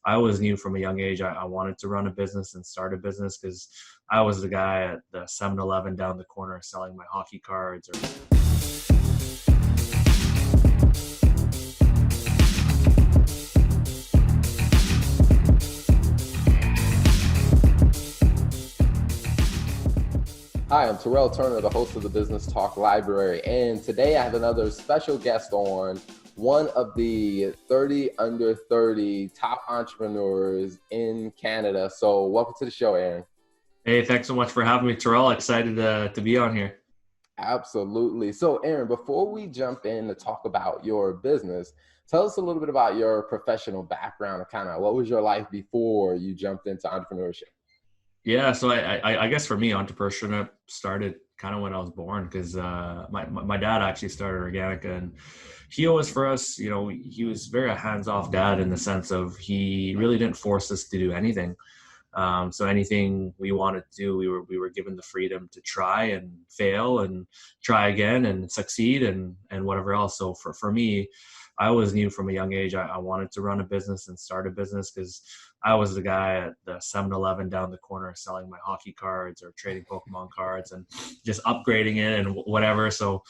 I always knew from a young age I wanted to run a business and start a business because I was the guy at the 7-Eleven down the corner selling my hockey cards. Hi, I'm Terrell Turner, the host of the Business Talk Library, and today I have another special guest on, one of the 30 under 30 top entrepreneurs in Canada. So welcome to the show, Aaron. Hey, thanks so much for having me, Terrell. Excited to be on here. Absolutely. So Aaron, before we jump in to talk about your business, tell us a little bit about your professional background and kind of what was your life before you jumped into entrepreneurship? Yeah, so I guess for me, entrepreneurship started kind of when I was born because my dad actually started Organika, and he always for us, he was very a hands-off dad in the sense of he really didn't force us to do anything. So anything we wanted to do, we were given the freedom to try and fail and try again and succeed and whatever else. So for me, I always knew from a young age I wanted to run a business and start a business because I was the guy at the 7-Eleven down the corner selling my hockey cards or trading Pokemon cards and just upgrading it and whatever. So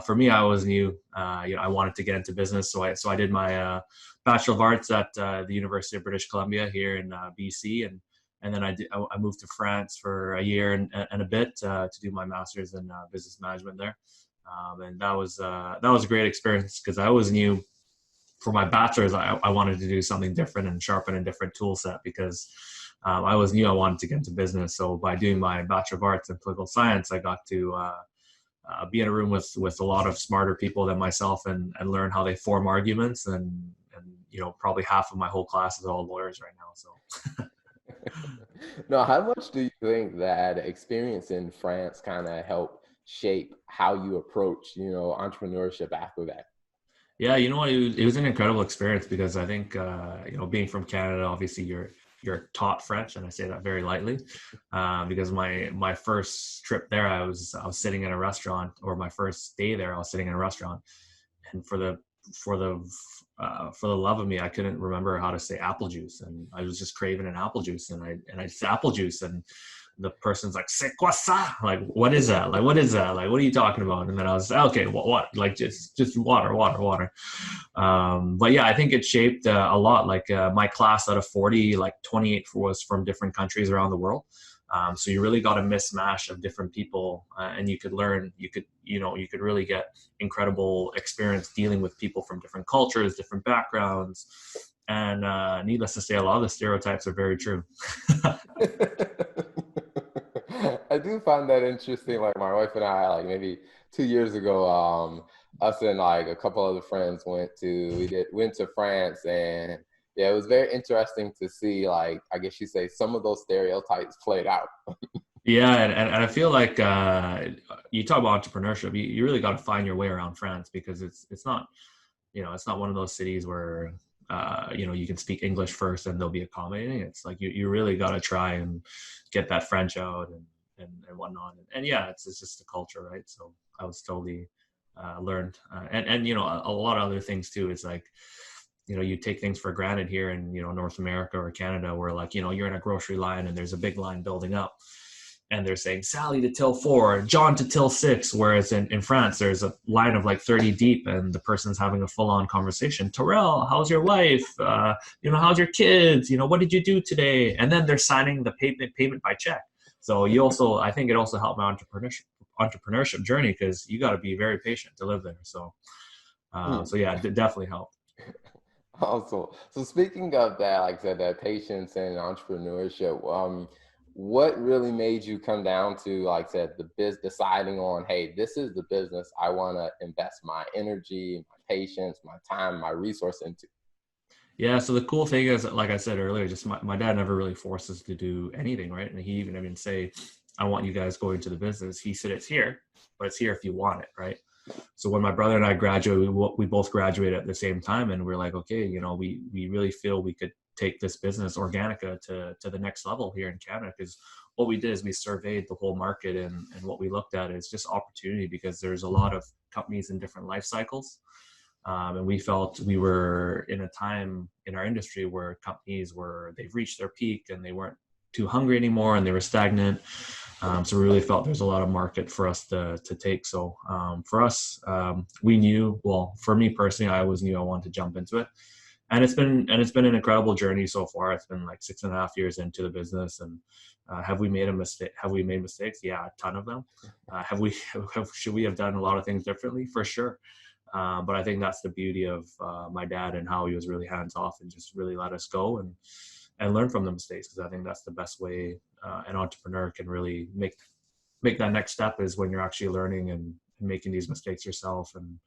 for me, I always knew I wanted to get into business. So I did my Bachelor of Arts at the University of British Columbia here in BC, and then I moved to France for a year and a bit to do my master's in business management there. And that was a great experience because I always knew for my bachelor's I wanted to do something different and sharpen a different tool set because I always knew I wanted to get into business. So by doing my Bachelor of Arts in political science, I got to be in a room with a lot of smarter people than myself and learn how they form arguments and probably half of my whole class is all lawyers right now. So. Now, how much do you think that experience in France kind of helped shape how you approach, entrepreneurship after that? Yeah, you know what? It was an incredible experience because I think being from Canada, obviously you're taught French, and I say that very lightly, because my first trip there, I was sitting in a restaurant, or my first day there, I was sitting in a restaurant, and for the love of me, I couldn't remember how to say apple juice, and I was just craving an apple juice, and I said apple juice, and the person's like, "C'est quoi ça?" Like, what is that? Like, what is that? Like, what are you talking about? And then I was okay, what? Like, just water. But yeah, I think it shaped a lot. Like my class out of 40, like 28 was from different countries around the world. So you really got a mismatch of different people, and you could learn. You could really get incredible experience dealing with people from different cultures, different backgrounds. And needless to say, a lot of the stereotypes are very true. I do find that interesting. Like my wife and I, like maybe 2 years ago, us and like a couple other friends went to France, and yeah, it was very interesting to see, like, I guess you say some of those stereotypes played out. Yeah, and I feel like you talk about entrepreneurship, you really got to find your way around France because it's not it's not one of those cities where you can speak English first and they'll be accommodating. It's like you really got to try and get that French out and whatnot. And yeah, it's just the culture, right? So I was totally learned, and a lot of other things too. It's like you take things for granted here in North America or Canada, where like you're in a grocery line and there's a big line building up and they're saying Sally to till 4, John to till 6, whereas in France there's a line of like 30 deep and the person's having a full-on conversation. Terrell, how's your wife? How's your kids? What did you do today? And then they're signing the payment by check. So I think it also helped my entrepreneurship journey because you got to be very patient to live there. So yeah, it definitely helped. Also, so speaking of that, like I said, that patience and entrepreneurship, what really made you come down to, like I said, deciding on, hey, this is the business I want to invest my energy, my patience, my time, my resource into? Yeah, so the cool thing is, like I said earlier, just my dad never really forced us to do anything, right? And he even didn't say, I want you guys going to the business. He said, it's here, but it's here if you want it, right? So when my brother and I graduated, we both graduated at the same time, and we're like, okay, we really feel we could take this business, Organika, to the next level here in Canada. Because what we did is we surveyed the whole market, and what we looked at is just opportunity, because there's a lot of companies in different life cycles. And we felt we were in a time in our industry where companies they've reached their peak and they weren't too hungry anymore and they were stagnant. So we really felt there's a lot of market for us to take. So for us, we knew, well, for me personally, I always knew I wanted to jump into it. And it's been an incredible journey so far. It's been like 6.5 years into the business, and have we made a mistake? Have we made mistakes? Yeah, a ton of them. Should we have done a lot of things differently? For sure. But I think that's the beauty of my dad and how he was really hands off and just really let us go and learn from the mistakes. Because I think that's the best way an entrepreneur can really make that next step, is when you're actually learning and making these mistakes yourself. And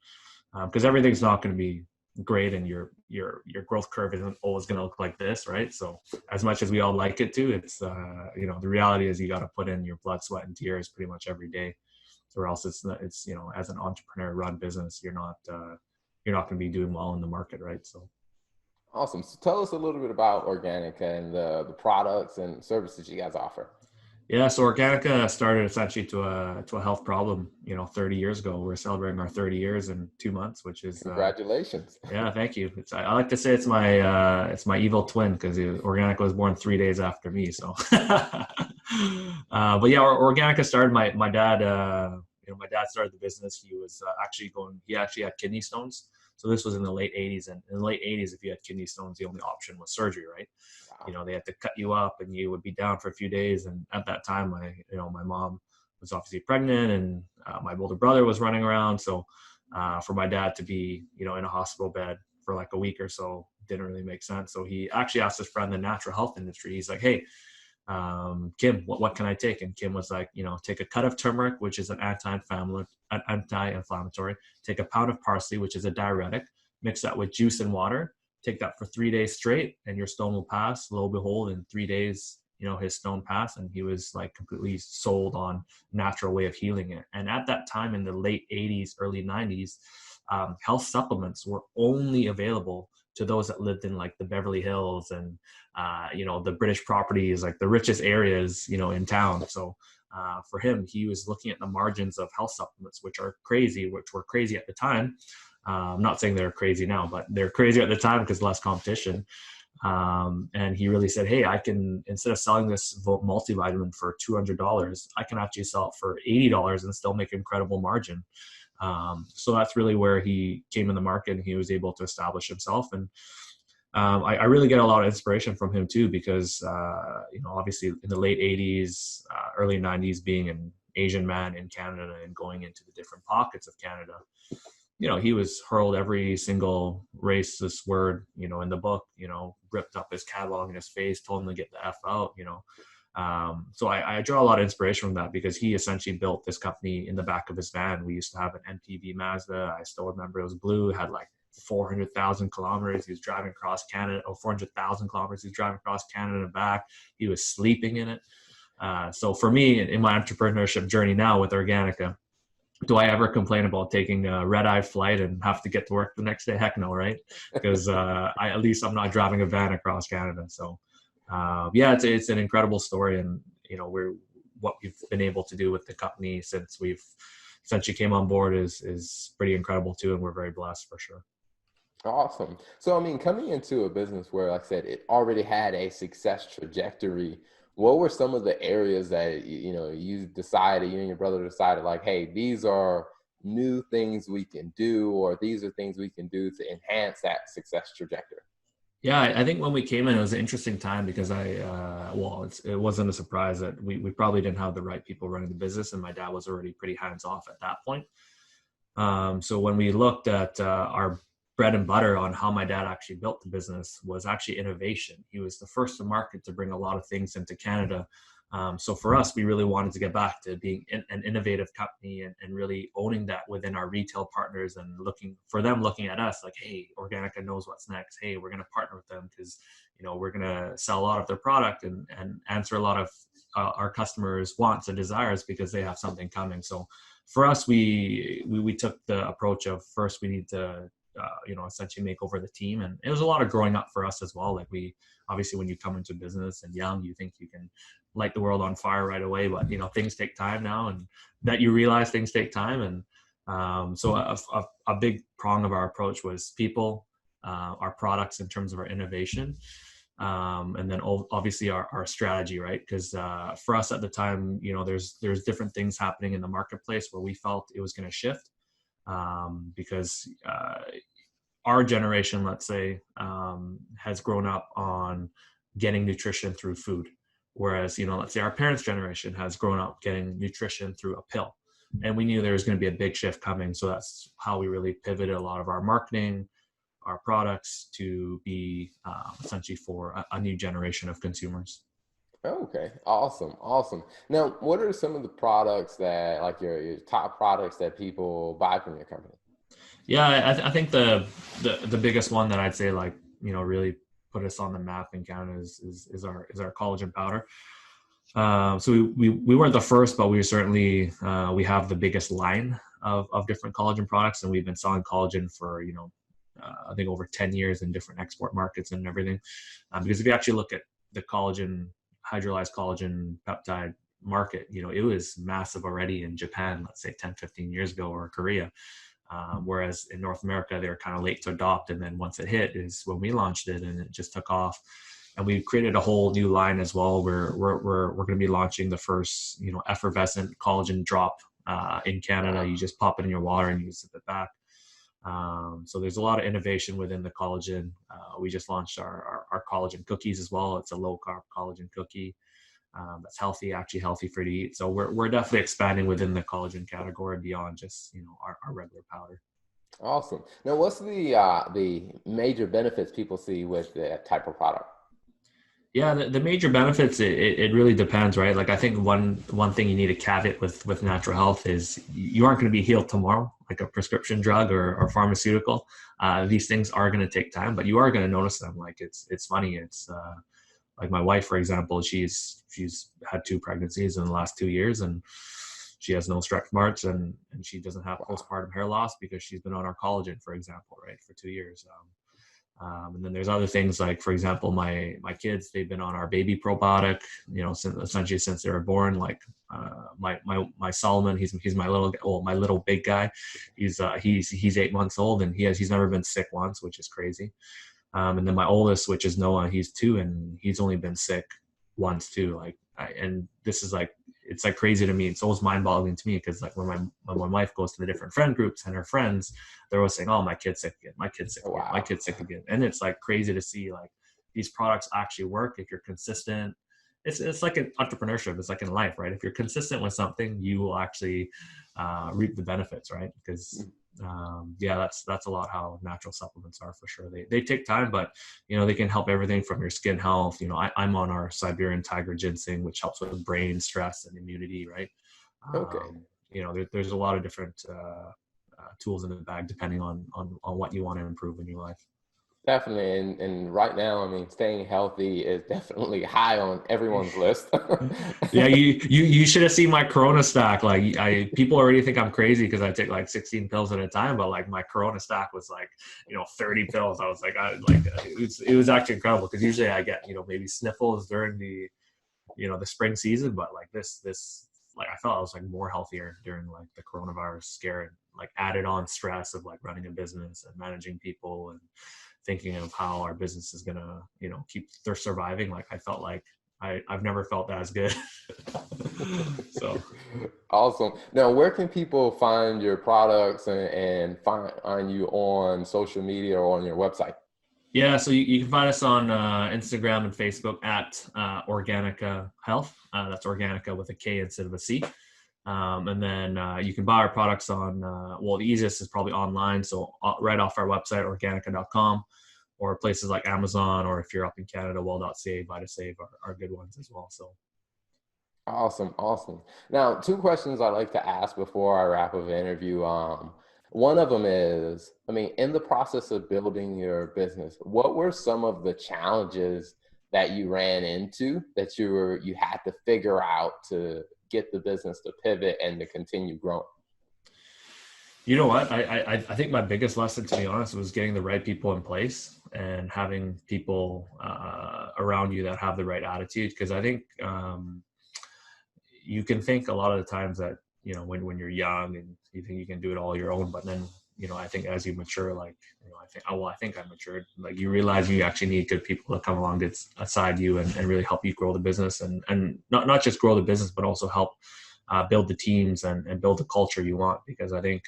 because everything's not going to be great, and your growth curve isn't always going to look like this, right? So as much as we all like it to, it's the reality is you got to put in your blood, sweat, and tears pretty much every day, or else it's as an entrepreneur run business, you're not going to be doing well in the market, right? So Awesome. So tell us a little bit about Organica and the products and services you guys offer. yeah, so Organica started essentially to a health problem, 30 years ago. We're celebrating our 30 years in 2 months, which is Congratulations. yeah, thank you. I like to say it's my evil twin, because Organica was born 3 days after me. So, but yeah, Organica started. My dad, my dad started the business. He was he actually had kidney stones. So this was in the late 80s, and in the late 80s, if you had kidney stones, the only option was surgery, right? Wow. They had to cut you up, and you would be down for a few days. And at that time, my mom was obviously pregnant, and my older brother was running around. So for my dad to be, in a hospital bed for like a week or so didn't really make sense. So he actually asked his friend in the natural health industry. He's like, "Hey, Kim, what can I take?" And Kim was like, take a cut of turmeric, which is an anti-inflammatory. Take a pound of parsley, which is a diuretic. Mix that with juice and water. Take that for 3 days straight, and your stone will pass. Lo and behold, in 3 days, his stone passed, and he was like completely sold on natural way of healing it. And at that time, in the late 80s, early 90s, health supplements were only available to those that lived in like the Beverly Hills and the British properties, like the richest areas, in town. So for him, he was looking at the margins of health supplements, which were crazy at the time. I'm not saying they're crazy now, but they're crazy at the time because less competition. And he really said, "Hey, I can, instead of selling this multivitamin for $200, I can actually sell it for $80 and still make incredible margin." So that's really where he came in the market, and he was able to establish himself. And I really get a lot of inspiration from him too, because obviously in the late 80s, early 90s, being an Asian man in Canada and going into the different pockets of Canada, he was hurled every single racist word, in the book, ripped up his catalog in his face, told him to get the F out, So I draw a lot of inspiration from that, because he essentially built this company in the back of his van. We used to have an MPV Mazda. I still remember it was blue, had like 400,000 kilometers. He was driving across Canada, or 400,000 kilometers. He was driving across Canada and back. He was sleeping in it. So for me, in my entrepreneurship journey now with Organica, do I ever complain about taking a red-eye flight and have to get to work the next day? Heck no, right? Because at least I'm not driving a van across Canada. So yeah, it's an incredible story, and what we've been able to do with the company since you came on board is pretty incredible too, and we're very blessed for sure. Awesome. So, I mean, coming into a business where, like I said, it already had a success trajectory, what were some of the areas that, you decided, you and your brother decided, like, hey, these are new things we can do, or these are things we can do to enhance that success trajectory? Yeah, I think when we came in, it was an interesting time, because it wasn't a surprise that we probably didn't have the right people running the business, and my dad was already pretty hands off at that point. So when we looked at our bread and butter on how my dad actually built the business, was actually innovation. He was the first to market to bring a lot of things into Canada. So for us, we really wanted to get back to being an innovative company, and really owning that within our retail partners, and looking at us like, hey, Organica knows what's next. Hey, we're going to partner with them, because we're going to sell a lot of their product and answer a lot of our customers' wants and desires, because they have something coming. So for us, we took the approach of, first we need to essentially make over the team. And it was a lot of growing up for us as well. Like, obviously when you come into business and young, you think you can light the world on fire right away, but things take time now, and that you realize things take time. And So a big prong of our approach was people, our products in terms of our innovation, and then obviously our strategy, right? Because for us at the time, there's different things happening in the marketplace where we felt it was going to shift, because our generation, let's say, has grown up on getting nutrition through food, whereas let's say our parents' generation has grown up getting nutrition through a pill, and we knew there was going to be a big shift coming. So that's how we really pivoted a lot of our marketing, our products to be essentially for a new generation of consumers. Okay, awesome, awesome. Now, what are some of the products that, like your top products that people buy from your company? Yeah, I think the biggest one that I'd say, like, really put us on the map in Canada is our collagen powder. So we weren't the first, but we certainly we have the biggest line of different collagen products, and we've been selling collagen for I think over 10 years in different export markets and everything. Because if you actually look at the hydrolyzed collagen peptide market, it was massive already in Japan, let's say 10, 15 years ago, or Korea. Whereas in North America, they were kind of late to adopt. And then once it hit is when we launched it, and it just took off. And we created a whole new line as well, where we're going to be launching the first, effervescent collagen drop in Canada. You just pop it in your water and you sip it back. So there's a lot of innovation within the collagen. We just launched our collagen cookies as well. It's a low carb collagen cookie that's healthy, actually healthy for you to eat. So we're definitely expanding within the collagen category beyond just our regular powder. Awesome. Now, what's the major benefits people see with that type of product? Yeah, the major benefits, it really depends, right? Like, I think one thing you need to caveat with natural health is you aren't going to be healed tomorrow, like a prescription drug or pharmaceutical. These things are going to take time, but you are going to notice them. Like, it's funny. It's like my wife, for example, she's had 2 pregnancies in the last 2 years, and she has no stretch marks, and she doesn't have postpartum hair loss because she's been on our collagen, for example, right, for 2 years. And then there's other things like, for example, my kids, they've been on our baby probiotic, essentially since they were born. Like my Solomon, he's my little big guy. He's 8 months old, and he's never been sick once, which is crazy. And then my oldest, which is Noah, he's 2, and he's only been sick once too. And this is like, it's like crazy to me. It's always mind-boggling to me, because like when my wife goes to the different friend groups and her friends, they're always saying, "Oh, my kid's sick again. My kid's sick again. My kid's sick again." And it's like crazy to see like these products actually work if you're consistent. It's like in entrepreneurship. It's like in life, right? If you're consistent with something, you will actually reap the benefits, right? Because that's a lot how natural supplements are, for sure. They take time, but they can help everything from your skin health. I'm on our Siberian tiger ginseng, which helps with brain stress and immunity, right? Okay. There's a lot of different tools in the bag depending on what you want to improve in your life. Definitely. And right now, I mean, staying healthy is definitely high on everyone's list. Yeah, you should have seen my Corona stack. Like, people already think I'm crazy because I take like 16 pills at a time, but like my Corona stack was like 30 pills. I was like, it was actually incredible, because usually I get maybe sniffles during the spring season, but like this like I felt I was like more healthier during like the coronavirus scare, and like added on stress of like running a business and managing people and thinking of how our business is gonna keep their surviving. Like, I felt like I've never felt that as good. So Awesome. Now, where can people find your products and find you on social media or on your website? yeah, so you can find us on Instagram and Facebook at Organika Health. That's Organika with a K instead of a C. And then you can buy our products on, the easiest is probably online. So right off our website, organika.com, or places like Amazon, or if you're up in Canada, well.ca, VitaSave are good ones as well. So. Awesome, awesome. Now, 2 questions I like to ask before I wrap up the interview. One of them is, I mean, in the process of building your business, what were some of the challenges that you ran into that you had to figure out to get the business to pivot and to continue growing? You know what? I think my biggest lesson, to be honest, was getting the right people in place and having people around you that have the right attitude. Because I think you can think a lot of the times that when you're young and you think you can do it all your own, but then, I think as you mature, like, I think I matured. Like, you realize you actually need good people to come along aside you and really help you grow the business, and not just grow the business, but also help build the teams and build the culture you want. Because I think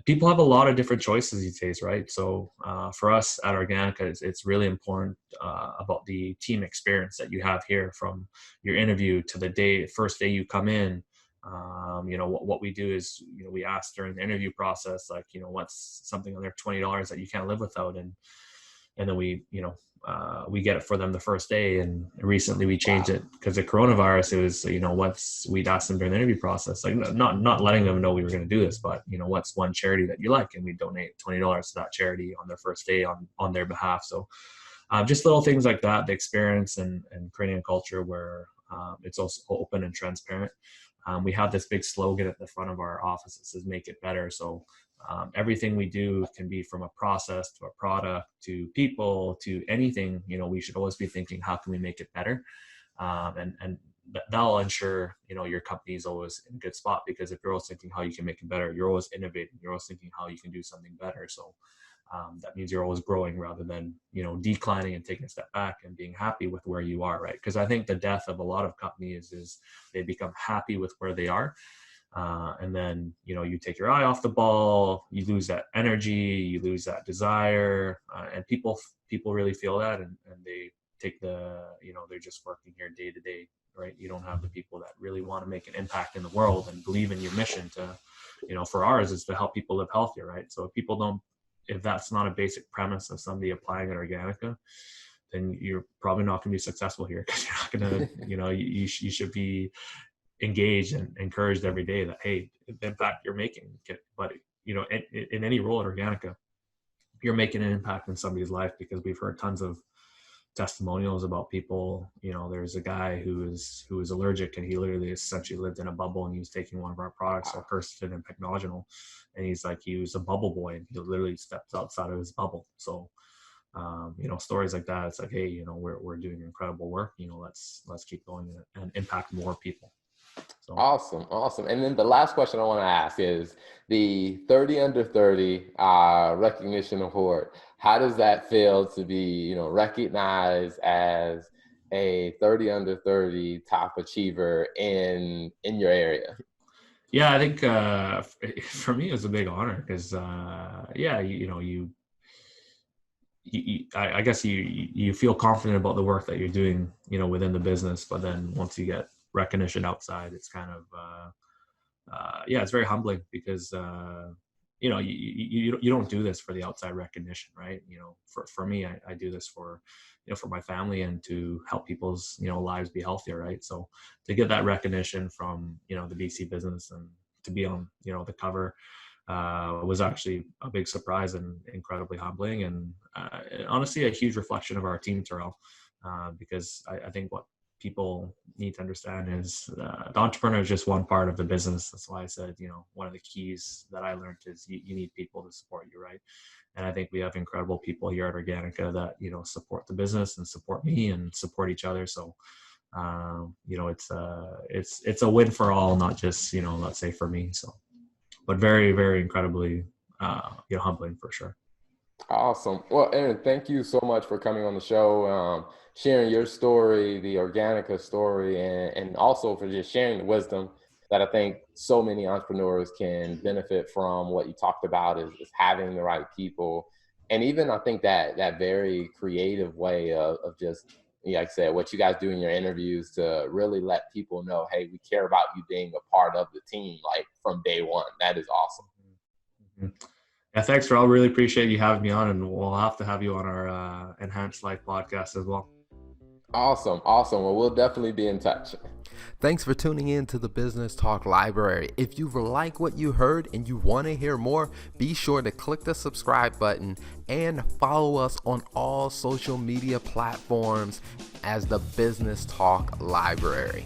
people have a lot of different choices these days, right? So for us at Organika, it's really important about the team experience that you have here, from your interview to the first day you come in. What we do is, we ask during the interview process, like, what's something under $20 that you can't live without, and then we get it for them the first day. And recently we changed it because of coronavirus. It was, once we'd ask them during the interview process, like, not letting them know we were going to do this, but, what's one charity that you like? And we donate $20 to that charity on their first day on their behalf. So just little things like that, the experience and creating a culture where it's also open and transparent. We have this big slogan at the front of our office that says, "Make it better." So everything we do can be, from a process to a product to people to anything. We should always be thinking, how can we make it better? And that'll ensure, your company is always in a good spot, because if you're always thinking how you can make it better, you're always innovating, you're always thinking how you can do something better. So that means you're always growing, rather than, declining and taking a step back and being happy with where you are, right? Because I think the death of a lot of companies is they become happy with where they are. And then, you take your eye off the ball, you lose that energy, you lose that desire, and people really feel that, and they take they're just working here day to day, right? You don't have the people that really want to make an impact in the world and believe in your mission to, for ours is to help people live healthier, right? So if that's not a basic premise of somebody applying at Organika, then you're probably not going to be successful here, because you're not going to, you should be engaged and encouraged every day that, hey, the impact you're making. But, in any role at Organika, you're making an impact in somebody's life, because we've heard tons of testimonials about people. There's a guy who was allergic, and he literally essentially lived in a bubble, and he was taking one of our products, our quercetin and pegnogenol, and he was a bubble boy, and he literally stepped outside of his bubble. So stories like that, it's like, hey, we're doing incredible work, let's keep going and impact more people. So. Awesome. And then the last question I want to ask is the 30 under 30 recognition award. How does that feel to be, recognized as a 30 under 30 top achiever in your area? Yeah, I think for me, it was a big honor, because I guess you feel confident about the work that you're doing, within the business, but then once you get recognition outside, it's kind of it's very humbling, because you don't do this for the outside recognition, right? For me, I do this for for my family, and to help people's lives be healthier, right? So to get that recognition from the BC business, and to be on the cover was actually a big surprise and incredibly humbling, and honestly a huge reflection of our team, Terrell, because I think what people need to understand is the entrepreneur is just one part of the business. That's why I said, one of the keys that I learned is you need people to support you, right? And I think we have incredible people here at Organika that, support the business and support me and support each other. So, it's a win for all, not just, let's say for me. So, but very, very incredibly, humbling for sure. Awesome. Well, Aaron, thank you so much for coming on the show, sharing your story, the Organika story, and also for just sharing the wisdom that I think so many entrepreneurs can benefit from. What you talked about is having the right people. And even I think that very creative way of just, like I said, what you guys do in your interviews to really let people know, hey, we care about you being a part of the team, like from day one. That is awesome. Mm-hmm. Yeah, thanks, Raul. Really appreciate you having me on, and we'll have to have you on our Enhanced Life podcast as well. Awesome. Well, we'll definitely be in touch. Thanks for tuning in to the Business Talk Library. If you like what you heard and you want to hear more, be sure to click the subscribe button and follow us on all social media platforms as the Business Talk Library.